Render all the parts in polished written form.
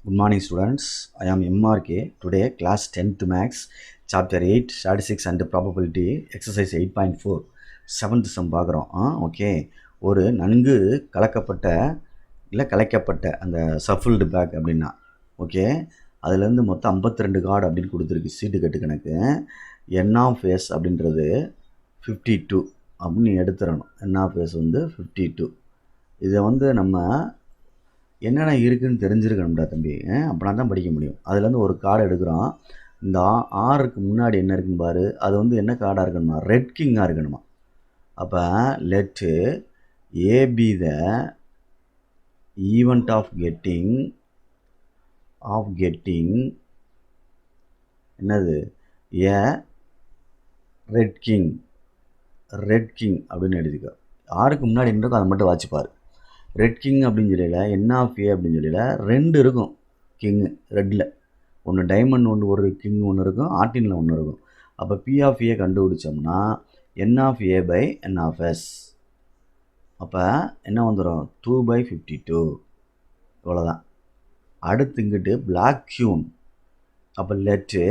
Good morning students. I am MRK. Today class 10th max chapter 8 statistics and probability exercise 8.4 7th sum பார்க்குறோம். Okay, ஒரு நன்கு கலைக்கப்பட்ட அந்த சஃபிள்டு back அப்படின்னா okay, அதுலேருந்து மொத்தம் 52 கார்டு அப்படின்னு கொடுத்துருக்கு சீட்டு கட்டு கணக்கு. என் ஆஃப் எஸ் அப்படின்றது 52 அப்படின்னு எடுத்துடணும். என் ஆஃப் எஸ் வந்து 52. இதை வந்து நம்ம என்னென்ன இருக்குதுன்னு தெரிஞ்சிருக்கணும்டா தம்பி, அப்படின்னா தான் படிக்க முடியும். அதுலேருந்து ஒரு கார்டு எடுக்கிறோம். இந்த ஆறுக்கு முன்னாடி என்ன இருக்குன்னு பாரு, அது வந்து என்ன கார்டாக இருக்கணுமா, ரெட் கிங்காக இருக்கணுமா. அப்போ let A be the event of getting என்னது ஏ ரெட் கிங் அப்படின்னு எழுதிக்கோ. ஆறுக்கு முன்னாடி என்ன இருக்கோ அதை மட்டும் வாட்சிப்பார். ரெட் கிங் அப்படின்னு சொல்லல, என் ஆஃப் ஏ அப்படின்னு சொல்லல, 2 இருக்கும் கிங்கு ரெட்டில். ஒன்று டைமண்ட் ஒரு கிங் ஒன்று இருக்கும், ஆர்டினில் ஒன்று இருக்கும். அப்போ பி ஆஃப் ஏ கண்டுபிடிச்சோம்னா n of A by n of S. அப்போ என்ன வந்துடும், 2/52. இவ்வளோதான். அடுத்து இங்கிட்டு பிளாக் கியூன். அப்போ let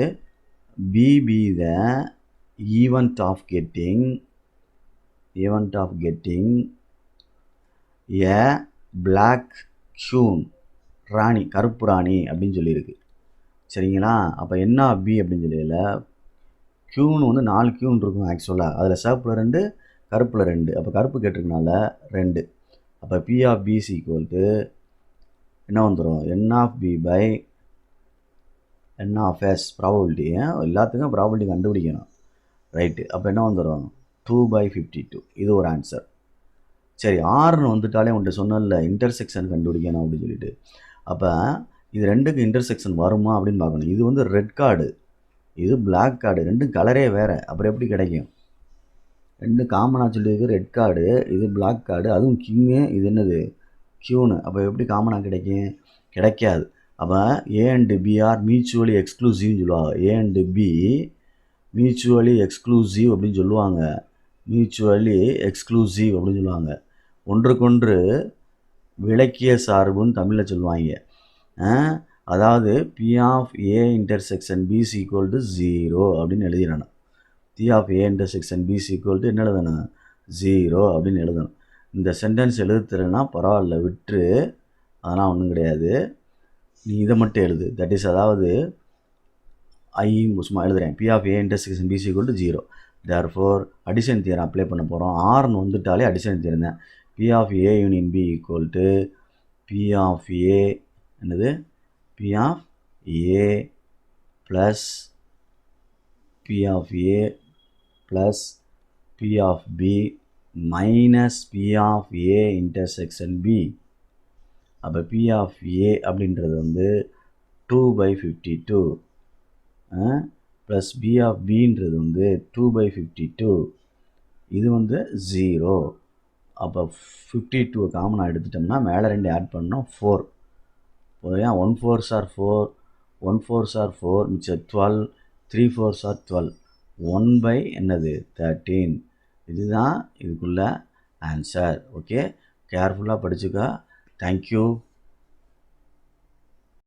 B the event of getting a black queen, ராணி, கருப்பு ராணி அப்படின்னு சொல்லியிருக்கு. சரிங்களா. அப்போ என்ன பி அப்படின்னு சொல்லல, கியூன் வந்து 4 கியூன் இருக்கும் ஆக்சுவலாக. அதில் சிவப்பில் 2, கருப்பில் 2. அப்போ கருப்பு கேட்டிருக்கனால 2. அப்போ P of B is equal to என்ன வந்துடும், n of B by n of S. Probability எல்லாத்துக்கும் ப்ராபபிலிட்டி கண்டுபிடிக்கணும், ரைட்டு. அப்போ என்ன வந்துடும், 2/52. இது ஒரு ஆன்சர். சரி, ஆறுன்னு வந்துட்டாலே உன்ட்டு சொன்னல இன்டர்செக்ஷன் கண்டுபிடிக்கணும் அப்படின்னு சொல்லிட்டு. அப்போ இது ரெண்டுக்கு இன்டர்செக்ஷன் வருமா அப்படின்னு பார்க்கணும். இது வந்து ரெட் கார்டு, இது பிளாக் கார்டு, ரெண்டும் கலரே வேறு. அப்புறம் எப்படி கிடைக்கும்? ரெண்டு காமனாக சொல்லியிருக்கு, ரெட் கார்டு, இது பிளாக் கார்டு, அதுவும் கிங்கு, இது என்னது கியூனு. அப்போ எப்படி காமனாக கிடைக்காது. அப்போ A and B are mutually எக்ஸ்க்ளூசிவ்னு சொல்லுவாங்க. A and B mutually exclusive அப்படின்னு சொல்லுவாங்க. ஒன்றுக்கொன்று விளக்கிய சார்புன்னு தமிழில் சொல்லுவாங்க. அதாவது P of A intersection B is equal to 0 அப்படின்னு எழுதிடணும். P of A intersection B is equal to என்ன எழுதணும், 0 அப்படின்னு எழுதணும். இந்த சென்டென்ஸ் எழுதுறதுனா பரவாயில்ல, விட்டுரு, அதெல்லாம் ஒன்றும் கிடையாது. நீ இதை மட்டும் எழுது. தட் இஸ், அதாவது சும்மா எழுதுகிறேன். P of A intersection B is equal to 0. Therefore addition theorem apply பண்ண போகிறோம். ஆர்னு வந்துட்டாலே அடிஷன் தியரம் தான். P of A union B equal to P of A என்னது, P of A plus P of A plus P of B minus P of A intersection B. அப்போ P of A அப்படின்றது வந்து 2/52 plus P of பின்றது வந்து 2/52. இது வந்து 0. அப்போ 52 காமனாக எடுத்துட்டோம்னா மேலே 2 ஆட் பண்ணோம் 4. ஏன் 1 4s are 4, 1 4s are 4, மிச்சம் 12, 3 4s are 12, 1/13. இதுதான் இதுக்குள்ள ஆன்சர். ஓகே, கேர்ஃபுல்லாக படிச்சுக்கா. தேங்க்யூ.